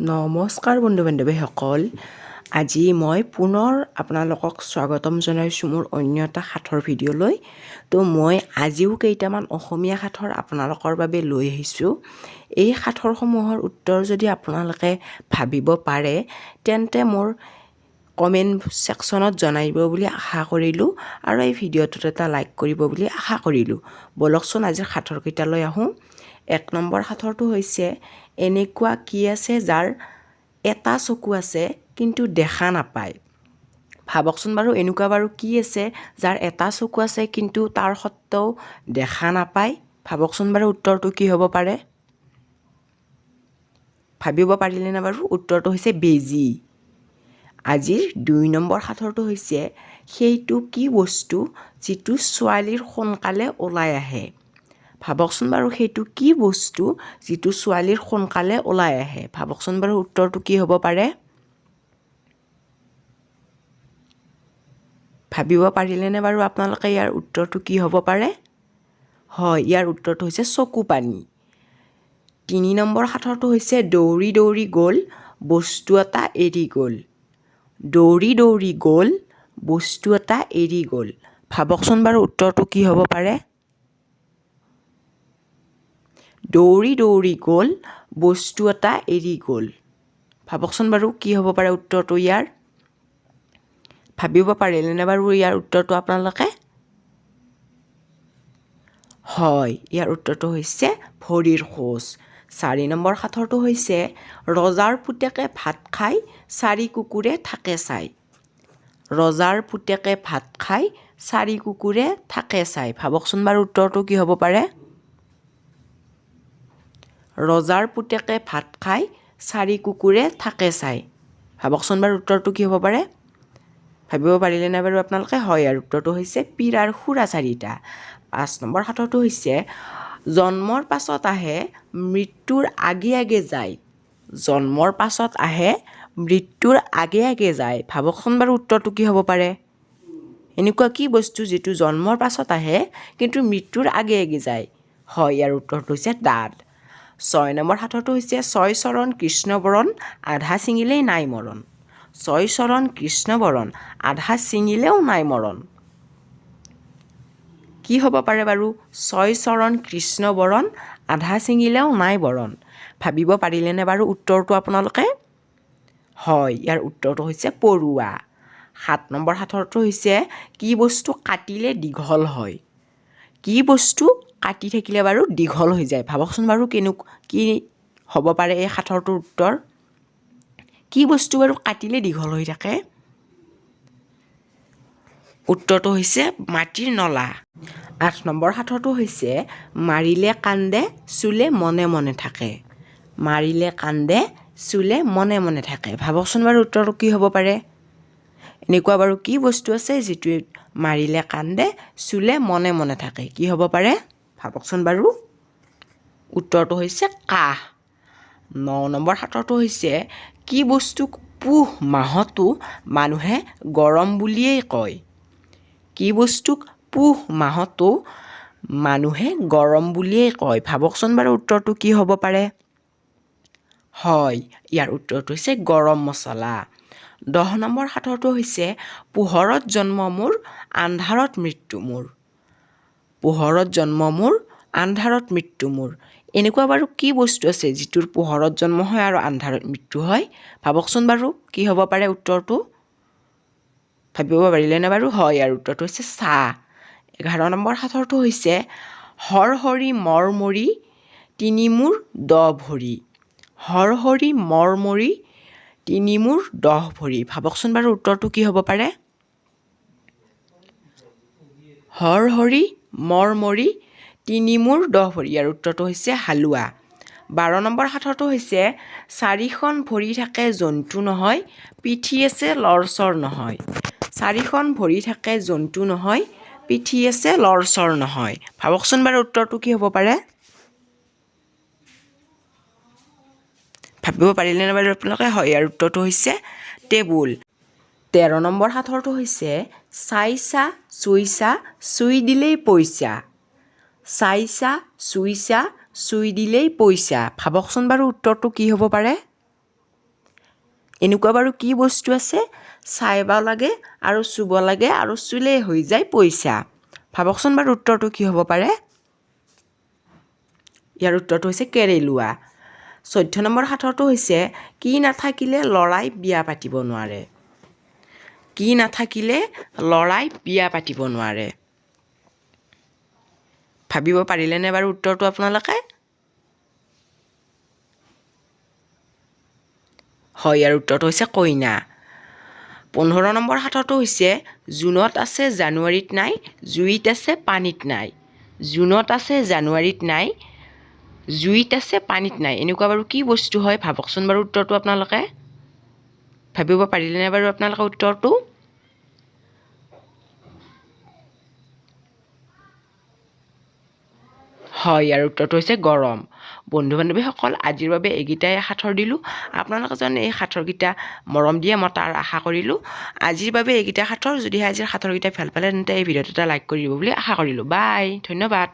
নমস্কাৰ বন্ধু বান্ধৱীসকল, আজি মই পুনৰ আপোনালোকক স্বাগতম জনাইছোঁ মোৰ অন্য এটা সাঁথৰ ভিডিঅ'লৈ। তো মই আজিও কেইটামান অসমীয়া সাঁথৰ আপোনালোকৰ বাবে লৈ আহিছোঁ। এই সাঁথৰসমূহৰ উত্তৰ যদি আপোনালোকে ভাবিব পাৰে তেন্তে মোৰ কমেণ্ট ছেকশ্যনত জনাইব বুলি আশা কৰিলোঁ আৰু এই ভিডিঅ'টোত এটা লাইক কৰিব বুলি আশা কৰিলোঁ। বলকচোন আজিৰ সাঁথৰকেইটালৈ আহোঁ। 1 নম্বৰ সাঁথৰটো হৈছে, এনেকুৱা কি আছে যাৰ এটা চকু আছে কিন্তু দেখা নাপায়। ভাবকচোন বাৰু, এনেকুৱা বাৰু কি আছে যাৰ এটা চকু আছে কিন্তু তাৰ সত্ত্বেও দেখা নাপায়? ভাবকচোন বাৰু উত্তৰটো কি হ'ব পাৰে? ভাবিব পাৰিলেনে বাৰু? উত্তৰটো হৈছে বেজী। আজিৰ 2 নম্বৰ সাঁথৰটো হৈছে, সেইটো কি বস্তু যিটো ছোৱালীৰ সোনকালে ওলাই আহে? ভাবকচোন বাৰু, সেইটো কি বস্তু যিটো ছোৱালীৰ সোনকালে ওলাই আহে? ভাবকচোন বাৰু উত্তৰটো কি হ'ব পাৰে? ভাবিব পাৰিলেনে বাৰু আপোনালোকে ইয়াৰ উত্তৰটো কি হ'ব পাৰে? হয়, ইয়াৰ উত্তৰটো হৈছে চকু পানী। 3 নম্বৰ সাঁথৰটো হৈছে, দৌৰি দৌৰি গ'ল বস্তু এটা এৰি গ'ল। দৌৰি দৌৰি গ'ল বস্তু এটা এৰি গ'ল। ভাবকচোন বাৰু উত্তৰটো কি হ'ব পাৰে? দৌৰি দৌৰি গ'ল বস্তু এটা এৰি গ'ল। ভাবকচোন বাৰু কি হ'ব পাৰে উত্তৰটো ইয়াৰ? ভাবিব পাৰিলেনে বাৰু ইয়াৰ উত্তৰটো আপোনালোকে? হয়, ইয়াৰ উত্তৰটো হৈছে ভৰিৰ খোজ। 4 নম্বৰ সাঁথৰটো হৈছে, ৰজাৰ পুতেকে ভাত খাই 4 কুকুৰে থাকে চাই। ৰজাৰ পুতেকে ভাত খাই 4 কুকুৰে থাকে চাই। ভাবকচোন বাৰু উত্তৰটো কি হ'ব পাৰে? ৰজাৰ পুতেকে ভাত খাই 4 কুকুৰে থাকে চাই। ভাবকচোন বাৰু উত্তৰটো কি হ'ব পাৰে? ভাবিব পাৰিলেনে বাৰু আপোনালোকে? হয়, আৰু উত্তৰটো হৈছে পীৰাৰ খুৰা 4টা। 5 নম্বৰ সাঁথৰটো হৈছে, জন্মৰ পাছত আহে মৃত্যুৰ আগে আগে যায়। জন্মৰ পাছত আহে মৃত্যুৰ আগে আগে যায়। ভাবকচোন বাৰু উত্তৰটো কি হ'ব পাৰে? এনেকুৱা কি বস্তু যিটো জন্মৰ পাছত আহে কিন্তু মৃত্যুৰ আগে আগে যায়? হয়, ইয়াৰ উত্তৰটো হৈছে দাঁত। 6 নম্বৰ সাঁথৰটো হৈছে, 6 চৰণ কৃষ্ণ বৰণ আধা ছিঙিলেই নাই মৰণ। 6 চৰণ কৃষ্ণ বৰণ আধা ছিঙিলেও নাই মৰণ। কি হ'ব পাৰে বাৰু? 6 চৰণ কৃষ্ণ বৰণ আধা ছিঙিলেও নাই বৰণ। ভাবিব পাৰিলেনে বাৰু উত্তৰটো আপোনালোকে? হয়, ইয়াৰ উত্তৰটো হৈছে পৰুৱা। 7 নম্বৰ সাঁথৰটো হৈছে, কি বস্তু কাটিলে দীঘল হয়? কি বস্তু কাটি থাকিলে বাৰু দীঘল হৈ যায়? ভাবকচোন বাৰু কি হ'ব পাৰে এই সাঁথৰটোৰ উত্তৰ? কি বস্তু বাৰু কাটিলে দীঘল হৈ থাকে? উত্তৰটো হৈছে মাটিৰ নলা। 8 নম্বৰ সাঁথৰটো হৈছে, মাৰিলে কান্দে চুলে মনে মনে থাকে। মাৰিলে কান্দে চুলে মনে মনে থাকে। ভাবকচোন বাৰু উত্তৰটো কি হ'ব পাৰে? এনেকুৱা বাৰু কি বস্তু আছে যিটোৱে মাৰিলে কান্দে চুলে মনে মনে থাকে? কি হ'ব পাৰে? ভাবকচোন বাৰু। উত্তৰটো হৈছে কাহ। 9 নম্বৰ সাঁথৰটো হৈছে, কি বস্তুক পুহ মাহতো মানুহে গৰম বুলিয়েই কয়? কি বস্তুক পুহ মাহতো মানুহে গৰম বুলিয়েই কয়? ভাবকচোন বাৰু উত্তৰটো কি হ'ব পাৰে? হয়, ইয়াৰ উত্তৰটো হৈছে গৰম মছলা। 10 নম্বৰ সাঁথৰটো হৈছে, পোহৰত জন্ম মোৰ আন্ধাৰত মৃত্যু মোৰ। পোহৰত জন্ম মোৰ আন্ধাৰত মৃত্যু মোৰ। এনেকুৱা বাৰু কি বস্তু আছে যিটোৰ পোহৰত জন্ম হয় আৰু আন্ধাৰত মৃত্যু হয়? ভাবকচোন বাৰু কি হ'ব পাৰে উত্তৰটো? ভাবিব পাৰিলেনে বাৰু? হয়, ইয়াৰ উত্তৰটো হৈছে চাহ। 11 নম্বৰ সাঁথৰটো হৈছে, হৰ হৰি মৰ মৰি 3 মূৰ 10 ভৰি। হৰ হৰি মৰ মৰি 3 মূৰ 10 ভৰি। ভাবকচোন বাৰু উত্তৰটো কি হ'ব পাৰে? হৰ হৰি মৰ মৰি 3 মূৰ 10 ভৰি। ইয়াৰ উত্তৰটো হৈছে হালোৱা। 12 নম্বৰ সাঁথৰটো হৈছে, 4খন ভৰি থাকে জন্তু নহয়, পিঠি আছে লৰচৰ নহয়। 4খন ভৰি থাকে জন্তু নহয়, পিঠি আছে লৰচৰ নহয়। ভাবকচোন বাৰু উত্তৰটো কি হ'ব পাৰে? ভাবিব পাৰিলেনে বাৰু আপোনালোকে? হয়, ইয়াৰ উত্তৰটো হৈছে টেবুল। 13 নম্বৰ সাঁথৰটো হৈছে, চাইছা চুইছা চুই দিলেই পইচা। চাইছা চুইছা চুই দিলেই পইচা। ভাবকচোন বাৰু উত্তৰটো কি হ'ব পাৰে? এনেকুৱা বাৰু কি বস্তু আছে চাইব লাগে আৰু চুব লাগে আৰু চুলেই হৈ যায় পইচা ভাবকচোন বাৰু উত্তৰটো কি হ'ব পাৰে ইয়াৰ উত্তৰটো হৈছে কেৰেলুৱা 14 নম্বৰ সাঁথৰটো হৈছে কি নাথাকিলে লৰাই বিয়া পাতিব নোৱাৰে কি নাথাকিলে লৰাই বিয়া পাতিব নোৱাৰে ভাবিব পাৰিলেনে বাৰু উত্তৰটো আপোনালোকে হয় ইয়াৰ উত্তৰটো হৈছে কইনা 15 নম্বৰ সাঁথৰটো হৈছে জুনত আছে জানুৱাৰীত নাই জুইত আছে পানীত নাই জুনত আছে জানুৱাৰীত নাই জুইত আছে পানীত নাই এনেকুৱা বাৰু কি বস্তু হয় ভাবকচোন বাৰু উত্তৰটো আপোনালোকে ভাবিব পাৰিলেনে বাৰু আপোনালোকে উত্তৰটো হয় ইয়াৰ উত্তৰটো হৈছে গৰম বন্ধু বান্ধৱীসকল আজিৰ বাবে এইকেইটাই সাঁথৰ দিলোঁ আপোনালোকে যেন এই সাঁথৰকেইটা মৰম দিয়ে মই তাৰ আশা কৰিলোঁ আজিৰ বাবে এইকেইটা সাঁথৰ যদিহে আজিৰ সাঁথৰকেইটা ভাল পালে তেন্তে এই ভিডিঅ'টো এটা লাইক কৰি দিব বুলি আশা কৰিলোঁ বাই ধন্যবাদ